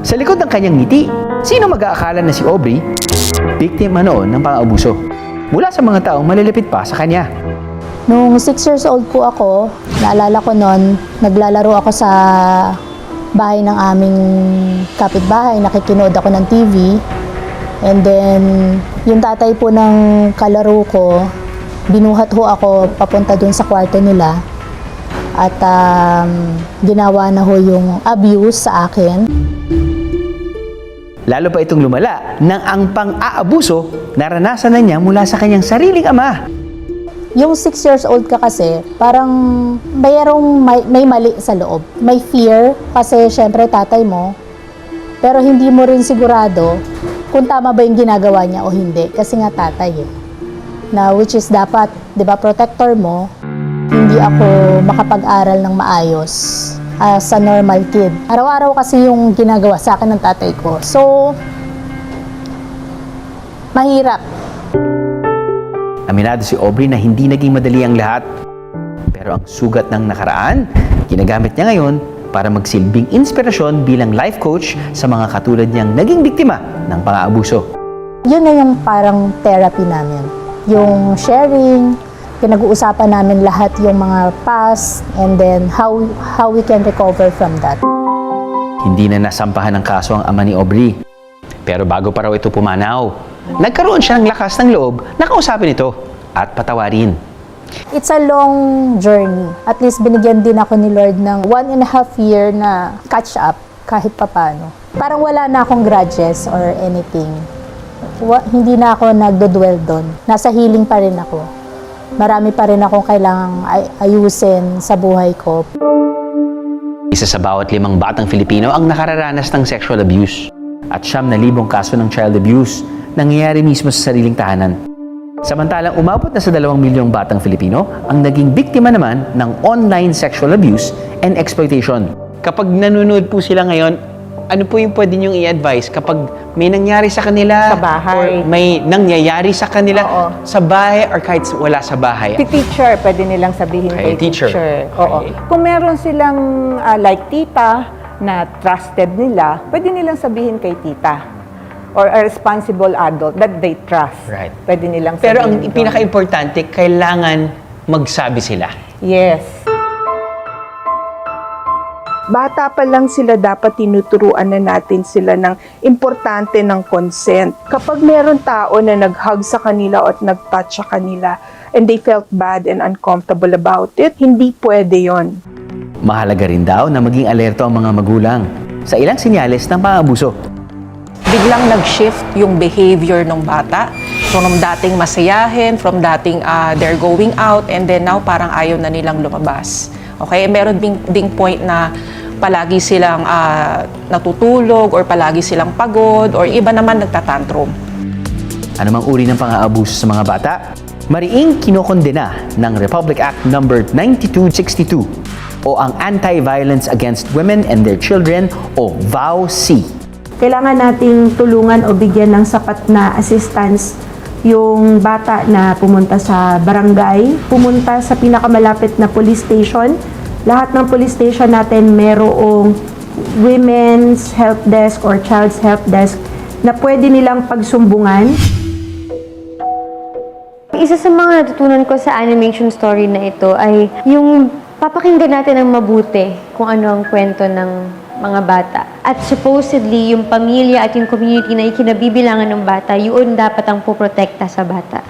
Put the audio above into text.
Sa likod ng kanyang ngiti, sino mag-aakala na si Aubrey, biktima noon ng pang-aabuso mula sa mga taong malilipit pa sa kanya. Nung 6 years old po ako, naalala ko noon, naglalaro ako sa bahay ng aming kapitbahay, nakikinood ako ng TV. And then, yung tatay po ng kalaro ko, binuhat ho ako papunta dun sa kwarto nila. At ginawa na ho yung abuse sa akin. Lalo pa itong lumala nang ang pang-aabuso naranasan na niya mula sa kanyang sariling ama. Yung 6 years old ka kasi, parang may mali sa loob. May fear kasi syempre tatay mo, pero hindi mo rin sigurado kung tama ba yung ginagawa niya o hindi. Kasi nga tatay eh. Na which is dapat, di ba, protector mo, hindi ako makapag-aral ng maayos as a normal kid. Araw-araw kasi yung ginagawa sa akin ng tatay ko. So, mahirap. Aminado si Aubrey na hindi naging madali ang lahat. Pero ang sugat ng nakaraan, ginagamit niya ngayon para magsilbing inspirasyon bilang life coach sa mga katulad niyang naging biktima ng pang-aabuso. Yun na yung parang therapy namin. Yung sharing, pinag-uusapan namin lahat yung mga past and then how we can recover from that. Hindi na nasampahan ng kaso ang ama ni Aubrey. Pero bago pa raw ito pumanaw, nagkaroon siya ng lakas ng loob na kausapin ito at patawarin. It's a long journey. At least binigyan din ako ni Lord ng 1.5 year na catch up kahit papano. Parang wala na akong grudges or anything. Hindi na ako nagdo-dwell doon. Nasa healing pa rin ako. Marami pa rin akong kailangang ayusin sa buhay ko. Isa sa bawat 5 batang Filipino ang nakararanas ng sexual abuse. At 9,000 kaso ng child abuse nangyayari mismo sa sariling tahanan. Samantalang umabot na sa 2 milyong batang Filipino ang naging biktima naman ng online sexual abuse and exploitation. Kapag nanonood po sila ngayon, ano po yung pwede niyong i-advise kapag may nangyari sa kanila? Sa bahay. Or may nangyayari sa kanila sa bahay or kahit wala sa bahay? Si teacher, pwede nilang sabihin Okay, kay teacher. Oo. Okay. Kung meron silang like tita na trusted nila, pwede nilang sabihin kay tita or a responsible adult that they trust. Right. Pwede nilang sabihin. Pero ang doon. pinaka-importante, kailangan magsabi sila. Yes. Bata pa lang sila, dapat tinuturuan na natin sila ng importante ng consent. Kapag meron tao na nag-hug sa kanila o nag-touch sa kanila and they felt bad and uncomfortable about it, hindi pwede yon. Mahalaga rin daw na maging alerto ang mga magulang sa ilang senyales ng pang-abuso. Biglang nag-shift yung behavior ng bata. From dating masayahin, from dating they're going out, and then now parang ayaw na nilang lumabas. Okay? Meron ding point na palagi silang natutulog or palagi silang pagod or iba naman nagtatantrum. Anumang uri ng pang-aabuso sa mga bata, mariing kinokondena ng Republic Act No. 9262 o ang Anti-Violence Against Women and Their Children o VAUC. Kailangan nating tulungan o bigyan ng sapat na assistance yung bata na pumunta sa barangay, pumunta sa pinakamalapit na police station. Lahat ng police station natin merong women's help desk or child's help desk na pwede nilang pagsumbungan. Isa sa mga natutunan ko sa animation story na ito ay yung papakinggan natin ng mabuti kung ano ang kwento ng mga bata. At supposedly, yung pamilya at yung community na ikinabibilangan ng bata, yun dapat ang puprotekta sa bata.